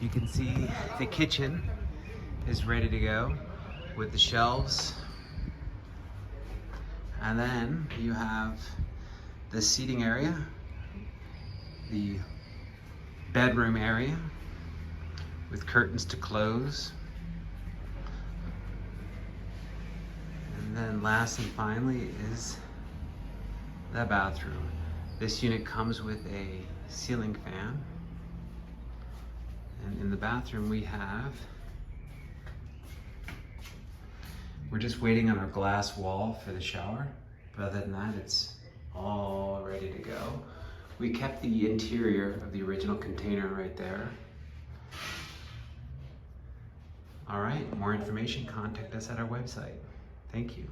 You can see the kitchen is ready to go with the shelves. And then you have the seating area, the bedroom area with curtains to close. And then last and finally is the bathroom. This unit comes with a ceiling fan. And in the bathroom we're just waiting on our glass wall for the shower. But other than that, it's all ready to go. We kept the interior of the original container right there. All right, more information, contact us at our website. Thank you.